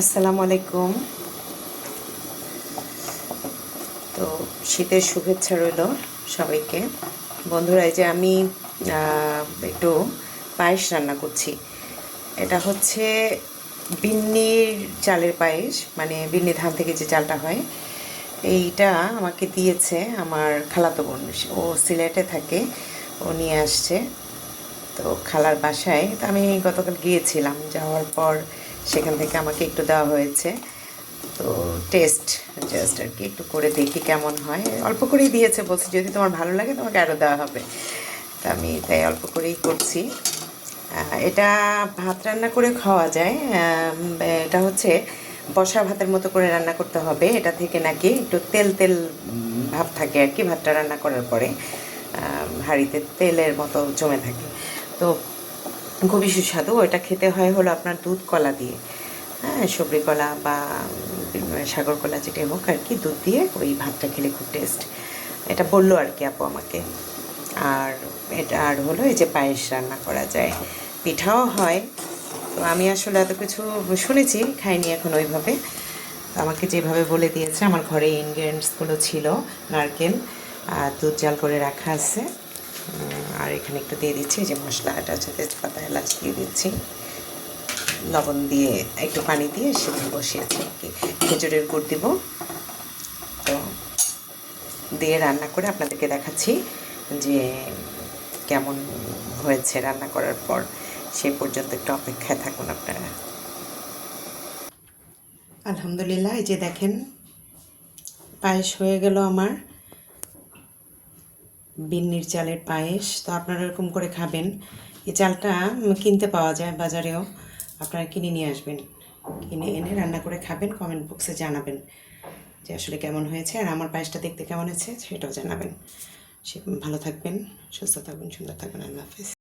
আসসালামু আলাইকুম। তো শীতের শুভেচ্ছা রইল সবাইকে। বন্ধুরা, এই যে আমি একটু পায়েস রান্না করছি। এটা হচ্ছে বিন্নির চালের পায়েস, মানে বিন্নি ধান থেকে যে চালটা হয়। এইটা আমাকে দিয়েছে আমার খালাতো বোন। ও সিলেটে থাকে, ও নিয়ে আসছে। তো খালার বাসায় তো আমি গতকাল গিয়েছিলাম, যাওয়ার পর সেখান থেকে আমাকে একটু দেওয়া হয়েছে। তো টেস্ট জাস্ট আর কি, একটু করে দেখি কেমন হয়। অল্প করেই দিয়েছে, বলছে যদি তোমার ভালো লাগে তোমাকে আরও দেওয়া হবে। তা আমি তাই অল্প করেই করছি। এটা ভাত রান্না করে খাওয়া যায়। এটা হচ্ছে বসা ভাতের মতো করে রান্না করতে হবে। এটা থেকে নাকি একটু তেল তেল ভাব থাকে আর কি, ভাতটা রান্না করার পরে হাঁড়িতে তেলের মতো জমে থাকে। তো খুবই সুস্বাদু। ওইটা খেতে হয় হলো আপনার দুধ কলা দিয়ে, হ্যাঁ, সবরি কলা বা সাগর কলা যেটাই হোক আর কি, দুধ দিয়ে ওই ভাতটা খেলে খুব টেস্ট। এটা বললো আর কি আপু আমাকে। আর এটা আর হলো এই যে পায়েস রান্না করা যায়, পিঠাও হয়। তো আমি আসলে এত কিছু শুনেছি, খাইনি এখন ওইভাবে। তো আমাকে যেভাবে বলে দিয়েছে, আমার ঘরে ইনগ্রিডিয়েন্টসগুলো ছিল নারকেল আর দুধ জাল করে রাখা আছে। আর এখানে একটু দিয়ে দিচ্ছি যে মশলা, এটা হচ্ছে তেজপাতা এলাচ দিয়ে দিচ্ছি, লবণ দিয়ে একটু পানি দিয়ে সেদ্ধ বসিয়েছি আর কি। খেজুরের গুড় দিব। তো দিয়ে রান্না করে আপনাদেরকে দেখাচ্ছি যে কেমন হয়েছে রান্না করার পর। সে পর্যন্ত একটু অপেক্ষায় থাকুন আপনারা। আলহামদুলিল্লাহ, এই যে দেখেন পায়েস হয়ে গেল আমার, বিন্নির চালের পায়েস। তো আপনারা এরকম করে খাবেন। এই চালটা কিনতে পাওয়া যায় বাজারেও, আপনারা কিনে নিয়ে আসবেন। কিনে এনে রান্না করে খাবেন, কমেন্ট বক্সে জানাবেন যে আসলে কেমন হয়েছে। আর আমার পায়েসটা দেখতে কেমন হয়েছে সেটাও জানাবেন। সে ভালো থাকবেন, সুস্থ থাকবেন, সুন্দর থাকবেন। আল্লাহ হাফেজ।